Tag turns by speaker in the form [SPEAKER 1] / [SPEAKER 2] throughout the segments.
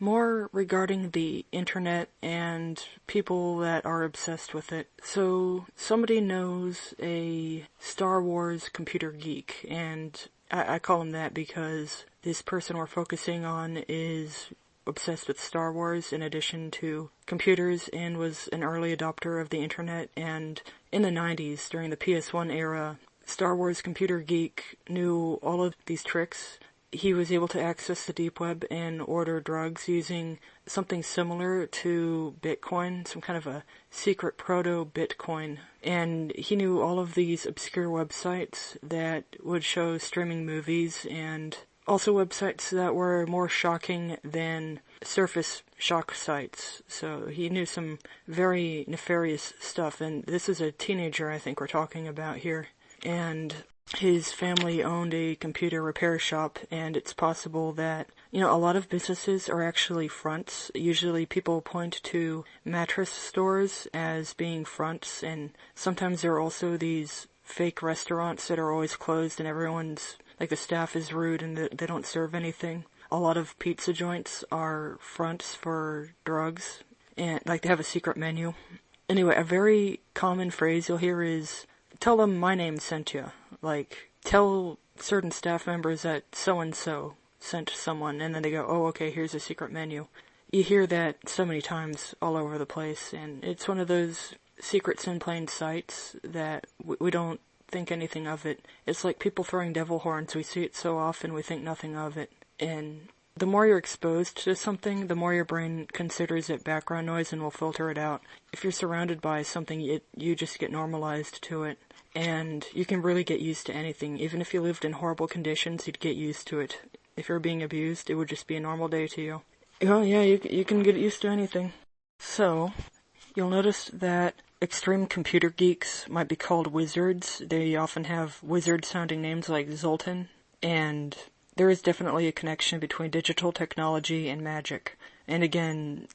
[SPEAKER 1] more regarding the internet and people that are obsessed with it. So, somebody knows a Star Wars computer geek, and I call him that because this person we're focusing on is obsessed with Star Wars in addition to computers and was an early adopter of the internet. And in the 90s, during the PS1 era, Star Wars computer geek knew all of these tricks. He was able to access the deep web and order drugs using something similar to Bitcoin, some kind of a secret proto-Bitcoin. And he knew all of these obscure websites that would show streaming movies and also websites that were more shocking than surface shock sites. So he knew some very nefarious stuff, and this is a teenager I think we're talking about here. And his family owned a computer repair shop, and it's possible that, a lot of businesses are actually fronts. Usually people point to mattress stores as being fronts, and sometimes there are also these fake restaurants that are always closed and everyone's, the staff is rude and they don't serve anything. A lot of pizza joints are fronts for drugs, and, they have a secret menu. Anyway, a very common phrase you'll hear is, tell them my name sent you. Tell certain staff members that so-and-so sent someone, and then they go, oh, okay, here's a secret menu. You hear that so many times all over the place, and it's one of those secrets in plain sights that we don't think anything of it. It's like people throwing devil horns. We see it so often, we think nothing of it. And the more you're exposed to something, the more your brain considers it background noise and will filter it out. If you're surrounded by something, you just get normalized to it. And you can really get used to anything. Even if you lived in horrible conditions, you'd get used to it. If you're being abused, it would just be a normal day to you. Well, yeah, you can get used to anything. So, you'll notice that extreme computer geeks might be called wizards. They often have wizard-sounding names like Zoltan. And there is definitely a connection between digital technology and magic. And again,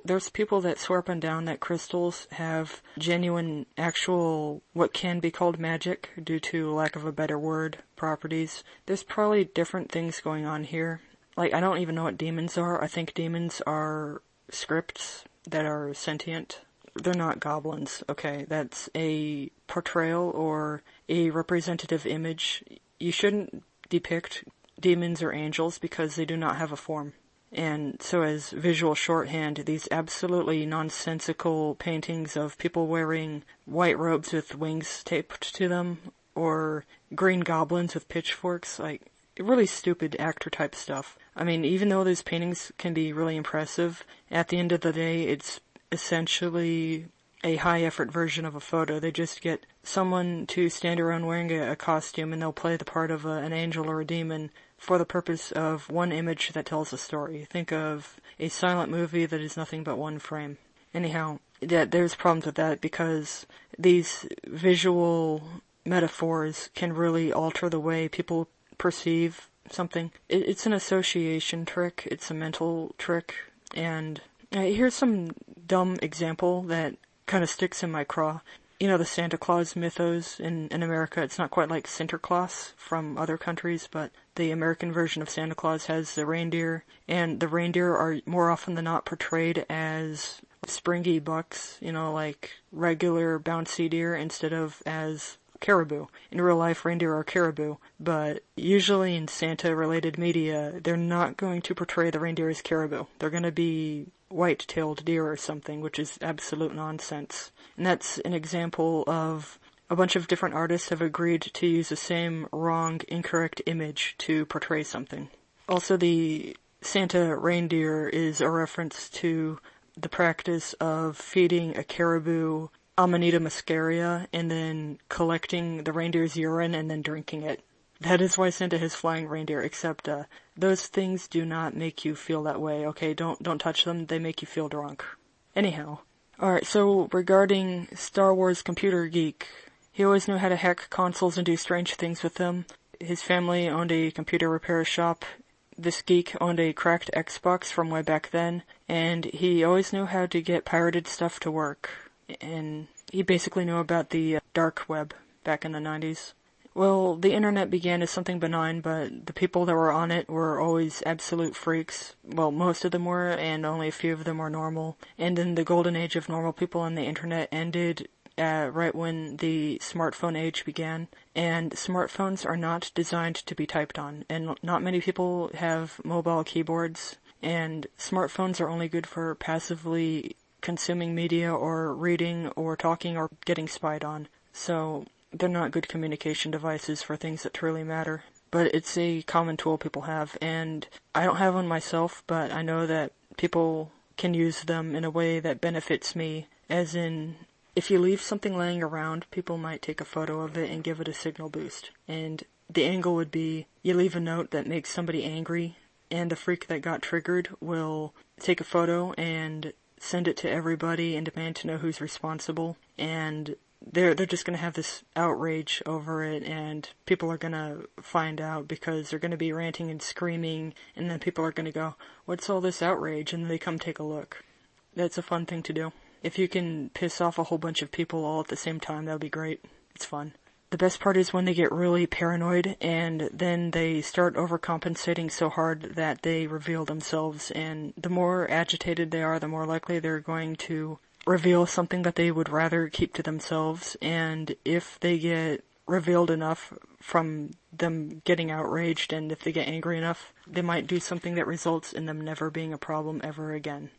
[SPEAKER 1] there's people that swear up and down that crystals have genuine, actual, what can be called magic, due to lack of a better word, properties. There's probably different things going on here. I don't even know what demons are. I think demons are scripts that are sentient. They're not goblins, okay? That's a portrayal or a representative image. You shouldn't depict demons or angels because they do not have a form. And so as visual shorthand, these absolutely nonsensical paintings of people wearing white robes with wings taped to them, or green goblins with pitchforks, really stupid actor type stuff. I mean, even though those paintings can be really impressive, at the end of the day, it's essentially a high effort version of a photo. They just get someone to stand around wearing a costume and they'll play the part of an angel or a demon for the purpose of one image that tells a story. Think of a silent movie that is nothing but one frame. Anyhow, there's problems with that because these visual metaphors can really alter the way people perceive something. It's an association trick. It's a mental trick. And here's some dumb example that kind of sticks in my craw. The Santa Claus mythos in America, it's not quite like Sinterklaas from other countries, but the American version of Santa Claus has the reindeer, and the reindeer are more often than not portrayed as springy bucks, like regular bouncy deer instead of as caribou. In real life, reindeer are caribou, but usually in Santa-related media, they're not going to portray the reindeer as caribou. They're going to be white-tailed deer or something, which is absolute nonsense. And that's an example of a bunch of different artists have agreed to use the same wrong, incorrect image to portray something. Also, the Santa reindeer is a reference to the practice of feeding a caribou Amanita muscaria and then collecting the reindeer's urine and then drinking it. That is why Santa has flying reindeer, except those things do not make you feel that way, okay? Don't touch them, they make you feel drunk. Anyhow. Alright, so regarding Star Wars computer geek, he always knew how to hack consoles and do strange things with them. His family owned a computer repair shop. This geek owned a cracked Xbox from way back then, and he always knew how to get pirated stuff to work. And he basically knew about the dark web back in the 90s. Well, the internet began as something benign, but the people that were on it were always absolute freaks. Well, most of them were, and only a few of them were normal. And then the golden age of normal people on the internet ended right when the smartphone age began. And smartphones are not designed to be typed on, and not many people have mobile keyboards. And smartphones are only good for passively consuming media or reading or talking or getting spied on. So they're not good communication devices for things that truly matter. But it's a common tool people have, and I don't have one myself, but I know that people can use them in a way that benefits me, as in, if you leave something laying around, people might take a photo of it and give it a signal boost. And the angle would be, you leave a note that makes somebody angry, and the freak that got triggered will take a photo and send it to everybody and demand to know who's responsible, and they're just going to have this outrage over it, and people are going to find out because they're going to be ranting and screaming, and then people are going to go, what's all this outrage? And then they come take a look. That's a fun thing to do. If you can piss off a whole bunch of people all at the same time, that'll be great. It's fun. The best part is when they get really paranoid and then they start overcompensating so hard that they reveal themselves, and the more agitated they are, the more likely they're going to reveal something that they would rather keep to themselves. And if they get revealed enough from them getting outraged, and if they get angry enough, they might do something that results in them never being a problem ever again.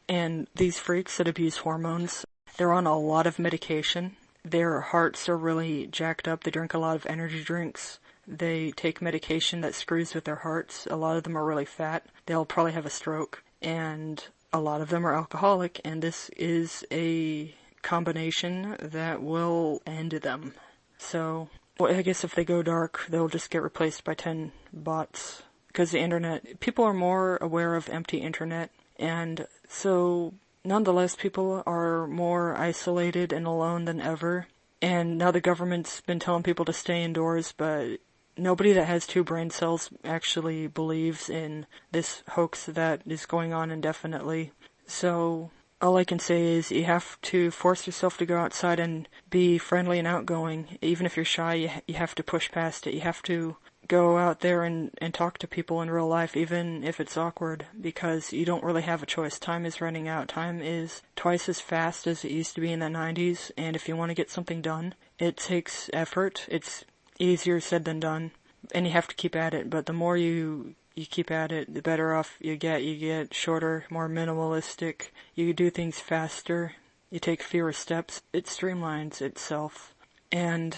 [SPEAKER 1] And these freaks that abuse hormones, they're on a lot of medication. Their hearts are really jacked up. They drink a lot of energy drinks. They take medication that screws with their hearts. A lot of them are really fat. They'll probably have a stroke. And a lot of them are alcoholic, and this is a combination that will end them. So, well, I guess if they go dark, they'll just get replaced by 10 bots. Because the internet, people are more aware of empty internet, and so nonetheless people are more isolated and alone than ever. And now the government's been telling people to stay indoors, but nobody that has 2 brain cells actually believes in this hoax that is going on indefinitely. So all I can say is you have to force yourself to go outside and be friendly and outgoing. Even if you're shy, you have to push past it. You have to go out there and talk to people in real life, even if it's awkward, because you don't really have a choice. Time is running out. Time is twice as fast as it used to be in the 90s, and if you want to get something done, it takes effort. It's easier said than done, and you have to keep at it. But the more you keep at it, the better off you get. You get shorter, more minimalistic. You do things faster. You take fewer steps. It streamlines itself. And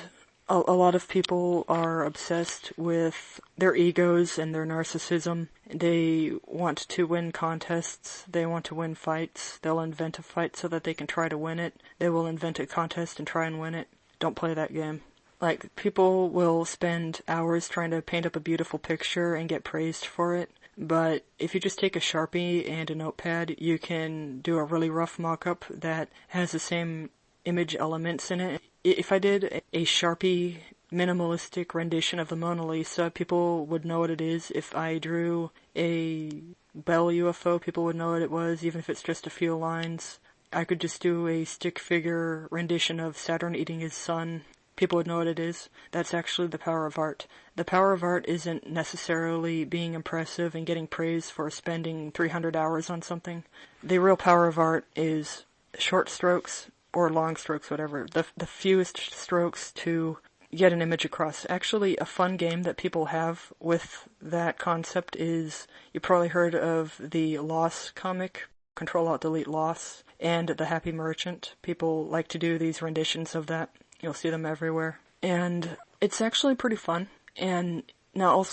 [SPEAKER 1] a lot of people are obsessed with their egos and their narcissism. They want to win contests. They want to win fights. They'll invent a fight so that they can try to win it. They will invent a contest and try and win it. Don't play that game. Like, people will spend hours trying to paint up a beautiful picture and get praised for it. But if you just take a Sharpie and a notepad, you can do a really rough mock-up that has the same image elements in it. If I did a Sharpie minimalistic rendition of the Mona Lisa, people would know what it is. If I drew a Bell UFO, people would know what it was, even if it's just a few lines. I could just do a stick figure rendition of Saturn eating his son. People would know what it is. That's actually the power of art. The power of art isn't necessarily being impressive and getting praise for spending 300 hours on something. The real power of art is short strokes, or long strokes, whatever. The fewest strokes to get an image across. Actually, a fun game that people have with that concept is, you probably heard of the Loss comic, Control-Alt-Delete Loss, and The Happy Merchant. People like to do these renditions of that. You'll see them everywhere. And it's actually pretty fun. And now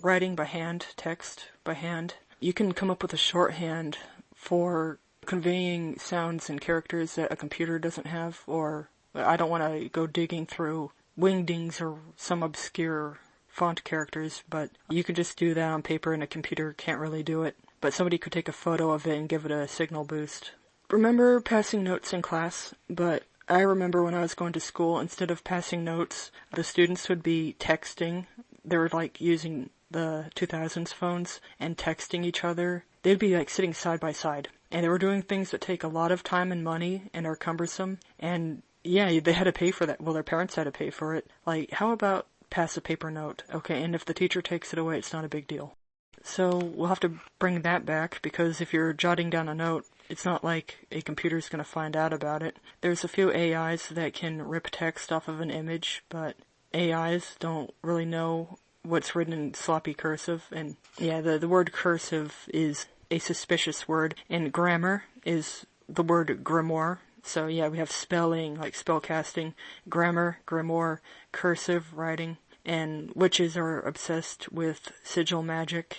[SPEAKER 1] writing by hand, text by hand, you can come up with a shorthand for conveying sounds and characters that a computer doesn't have, or I don't want to go digging through wingdings or some obscure font characters, but you could just do that on paper and a computer can't really do it. But somebody could take a photo of it and give it a signal boost. Remember passing notes in class? But I remember when I was going to school, instead of passing notes, the students would be texting. They were like using the 2000s phones and texting each other. They'd be like sitting side by side. And they were doing things that take a lot of time and money and are cumbersome. And Yeah, they had to pay for that. Well, their parents had to pay for it. Like, how about pass a paper note? Okay, and if the teacher takes it away, it's not a big deal. So we'll have to bring that back, because if you're jotting down a note, it's not like a computer's going to find out about it. There's a few AIs that can rip text off of an image, but AIs don't really know what's written in sloppy cursive. And yeah, the word cursive is a suspicious word, and grammar is the word grimoire. So yeah, we have spelling, like spellcasting, grammar, grimoire, cursive writing, and witches are obsessed with sigil magic.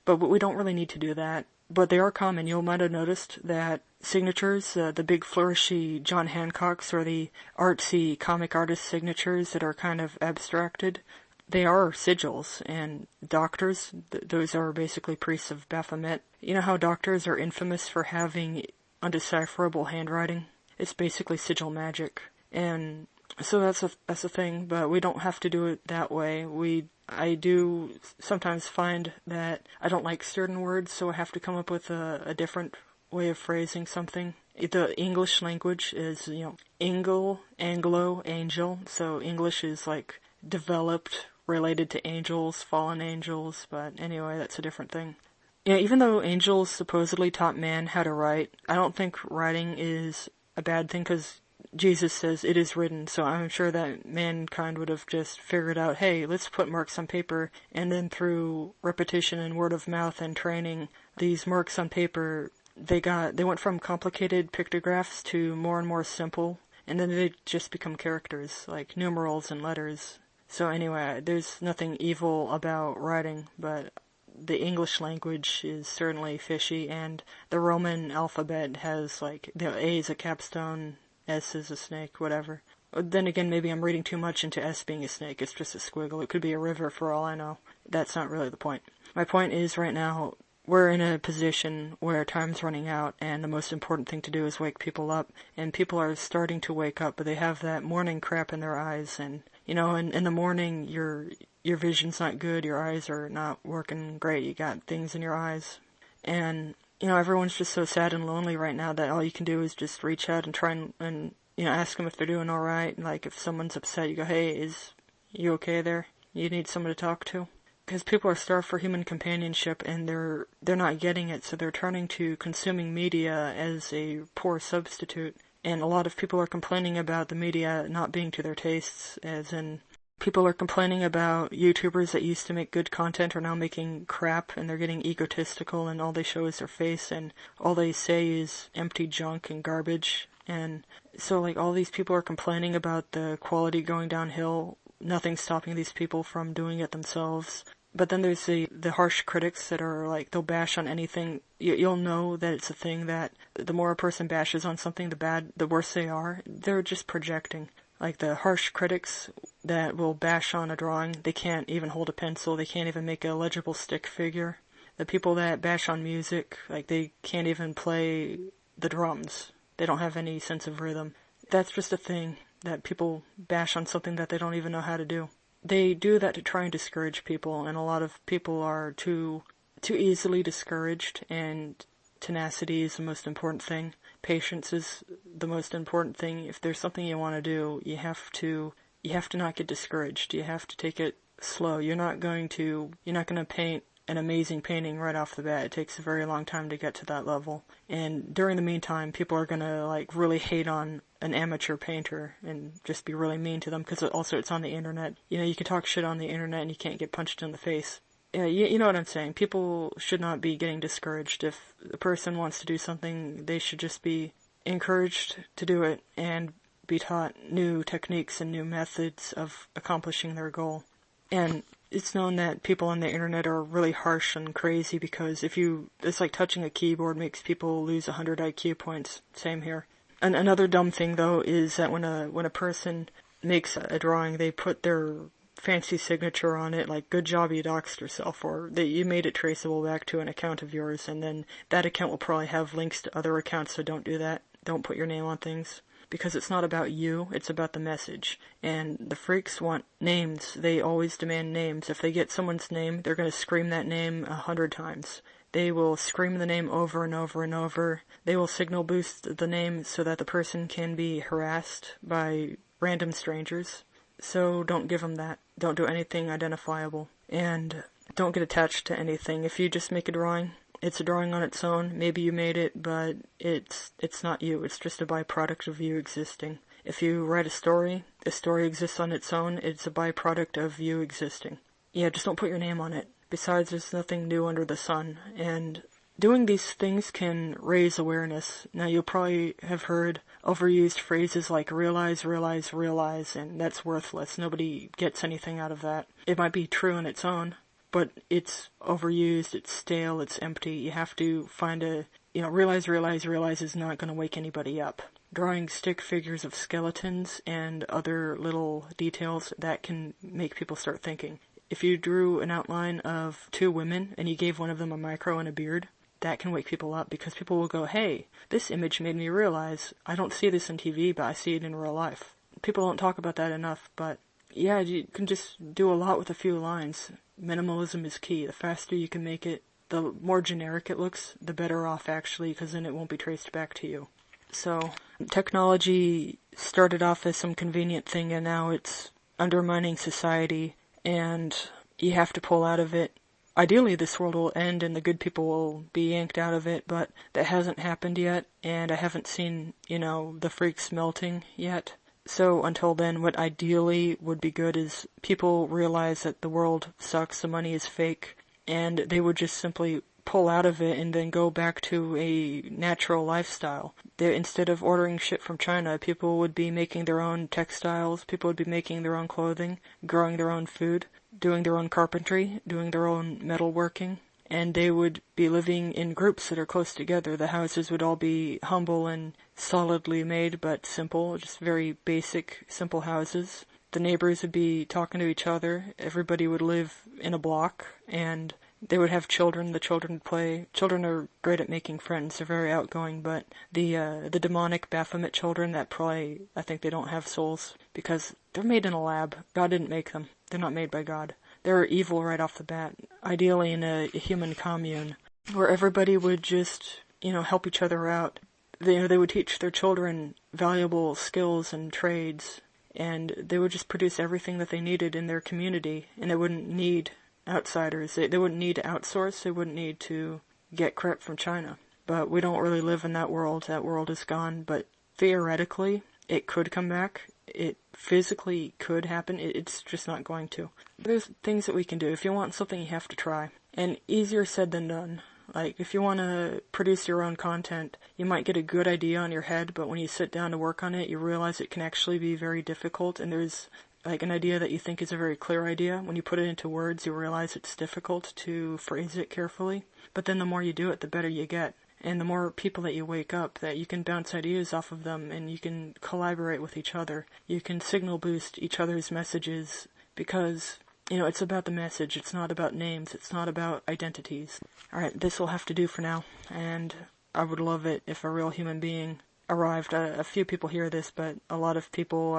[SPEAKER 1] But we don't really need to do that. But they are common. You might have noticed that signatures, the big flourishy John Hancocks, or the artsy comic artist signatures that are kind of abstracted, they are sigils. And doctors, those are basically priests of Baphomet. You know how doctors are infamous for having undecipherable handwriting? It's basically sigil magic. And so that's a thing, but we don't have to do it that way. I do sometimes find that I don't like certain words, so I have to come up with a different way of phrasing something. The English language is, Anglo, angel. So English is like developed, related to angels, fallen angels, but anyway, that's a different thing. Yeah, even though angels supposedly taught man how to write, I don't think writing is a bad thing, because Jesus says it is written, so I'm sure that mankind would have just figured out, hey, let's put marks on paper, and then through repetition and word of mouth and training, these marks on paper, they went from complicated pictographs to more and more simple, and then they just become characters, like numerals and letters. So anyway, there's nothing evil about writing, but the English language is certainly fishy, and the Roman alphabet has, like, the A is a capstone, S is a snake, whatever. Then again, maybe I'm reading too much into S being a snake. It's just a squiggle. It could be a river for all I know. That's not really the point. My point is, right now, we're in a position where time's running out, and the most important thing to do is wake people up. And people are starting to wake up, but they have that morning crap in their eyes. And, in the morning, your vision's not good. Your eyes are not working great. You got things in your eyes. And everyone's just so sad and lonely right now that all you can do is just reach out and try and ask them if they're doing all right. And, like, if someone's upset, you go, hey, is you okay there? You need someone to talk to? Because people are starved for human companionship, and they're not getting it, so they're turning to consuming media as a poor substitute. And a lot of people are complaining about the media not being to their tastes, as in people are complaining about YouTubers that used to make good content are now making crap, and they're getting egotistical, and all they show is their face, and all they say is empty junk and garbage. And so, like, all these people are complaining about the quality going downhill. Nothing's stopping these people from doing it themselves. But then there's the harsh critics that are like, they'll bash on anything. You'll know that it's a thing that the more a person bashes on something, the worse they are. They're just projecting. Like the harsh critics that will bash on a drawing, they can't even hold a pencil, they can't even make a legible stick figure. The people that bash on music, like, they can't even play the drums. They don't have any sense of rhythm. That's just a thing, that people bash on something that they don't even know how to do. They do that to try and discourage people, and a lot of people are too easily discouraged, and tenacity is the most important thing. Patience is the most important thing. If there's something you want to do, you have to not get discouraged. You have to take it slow. You're not going to paint an amazing painting right off the bat. It takes a very long time to get to that level. And during the meantime, people are going to, like, really hate on an amateur painter and just be really mean to them, because also it's on the internet. You can talk shit on the internet and you can't get punched in the face. Yeah, you know what I'm saying. People should not be getting discouraged. If a person wants to do something, they should just be encouraged to do it and be taught new techniques and new methods of accomplishing their goal. And it's known that people on the internet are really harsh and crazy, because it's like touching a keyboard makes people lose 100 IQ points. Same here. And another dumb thing, though, is that when a person makes a drawing, they put their fancy signature on it, like, good job, you doxed yourself, or that you made it traceable back to an account of yours, and then that account will probably have links to other accounts, so don't do that. Don't put your name on things. Because it's not about you, it's about the message. And the freaks want names. They always demand names. If they get someone's name, they're going to scream that name 100 times. They will scream the name over and over and over. They will signal boost the name so that the person can be harassed by random strangers. So don't give them that. Don't do anything identifiable. And don't get attached to anything. If you just make a drawing, it's a drawing on its own. Maybe you made it, but it's not you. It's just a byproduct of you existing. If you write a story exists on its own. It's a byproduct of you existing. Yeah, just don't put your name on it. Besides, there's nothing new under the sun. And doing these things can raise awareness. Now, you'll probably have heard overused phrases like realize, realize, realize, and that's worthless. Nobody gets anything out of that. It might be true on its own, but it's overused, it's stale, it's empty. You have to find realize, realize, realize is not going to wake anybody up. Drawing stick figures of skeletons and other little details, that can make people start thinking. If you drew an outline of two women and you gave one of them a micro and a beard, that can wake people up, because people will go, hey, this image made me realize I don't see this on TV, but I see it in real life. People don't talk about that enough, but yeah, you can just do a lot with a few lines. Minimalism is key. The faster you can make it, the more generic it looks, the better off actually, because then it won't be traced back to you. So, technology started off as some convenient thing, and now it's undermining society, and you have to pull out of it. Ideally, this world will end and the good people will be yanked out of it, but that hasn't happened yet, and I haven't seen, the freaks melting yet. So until then, what ideally would be good is people realize that the world sucks, the money is fake, and they would just simply pull out of it and then go back to a natural lifestyle. Instead of ordering shit from China, people would be making their own textiles, people would be making their own clothing, growing their own food, doing their own carpentry, doing their own metalworking, and they would be living in groups that are close together. The houses would all be humble and solidly made, but simple, just very basic, simple houses. The neighbors would be talking to each other. Everybody would live in a block, and they would have children. The children would play. Children are great at making friends. They're very outgoing, but the demonic Baphomet children, I think they don't have souls, because they're made in a lab. God didn't make them. They're not made by God. They're evil right off the bat. Ideally in a human commune, where everybody would just, help each other out. They would teach their children valuable skills and trades, and they would just produce everything that they needed in their community, and they wouldn't need outsiders. They wouldn't need to outsource. They wouldn't need to get crap from China. But we don't really live in that world. That world is gone. But theoretically, it could come back. It physically could happen. It's just not going to. There's things that we can do. If you want something, you have to try. And easier said than done. Like, if you want to produce your own content, you might get a good idea on your head, but when you sit down to work on it, you realize it can actually be very difficult, and there's like an idea that you think is a very clear idea. When you put it into words, you realize it's difficult to phrase it carefully. But then the more you do it, the better you get. And the more people that you wake up, that you can bounce ideas off of them, and you can collaborate with each other. You can signal boost each other's messages, because, it's about the message. It's not about names. It's not about identities. Alright, this will have to do for now. And I would love it if a real human being arrived. A few people hear this, but a lot of people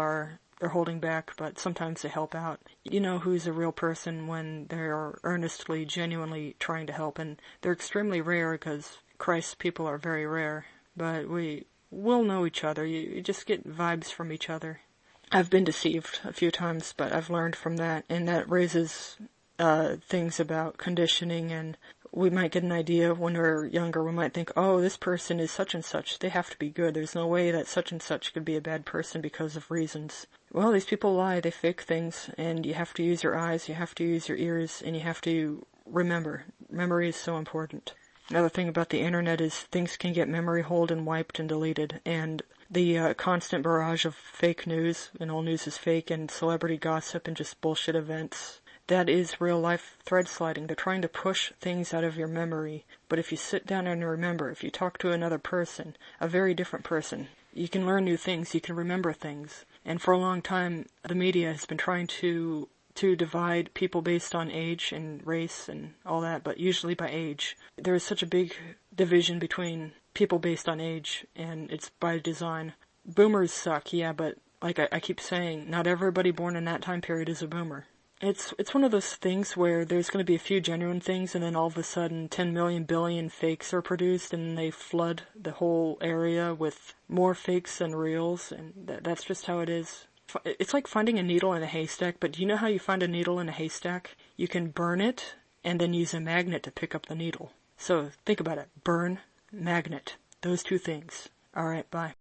[SPEAKER 1] they're holding back, but sometimes they help out. You know who's a real person when they're earnestly, genuinely trying to help, and they're extremely rare, because Christ's people are very rare, but we will know each other. You just get vibes from each other. I've been deceived a few times, but I've learned from that, and that raises things about conditioning, and we might get an idea when we're younger. We might think, oh, this person is such and such. They have to be good. There's no way that such and such could be a bad person because of reasons. Well, these people lie. They fake things, and you have to use your eyes, you have to use your ears, and you have to remember. Memory is so important. Another thing about the internet is things can get memory holed and wiped and deleted, and the constant barrage of fake news, and all news is fake, and celebrity gossip and just bullshit events, that is real life thread sliding. They're trying to push things out of your memory, but if you sit down and remember, if you talk to another person, a very different person, you can learn new things, you can remember things. And for a long time, the media has been trying to divide people based on age and race and all that, but usually by age. There is such a big division between people based on age, and it's by design. Boomers suck, yeah, but like I keep saying, not everybody born in that time period is a boomer. It's one of those things where there's going to be a few genuine things, and then all of a sudden 10 million billion fakes are produced, and they flood the whole area with more fakes than reals, and that's just how it is. It's like finding a needle in a haystack, but do you know how you find a needle in a haystack? You can burn it, and then use a magnet to pick up the needle. So think about it. Burn, magnet. Those two things. Alright, bye.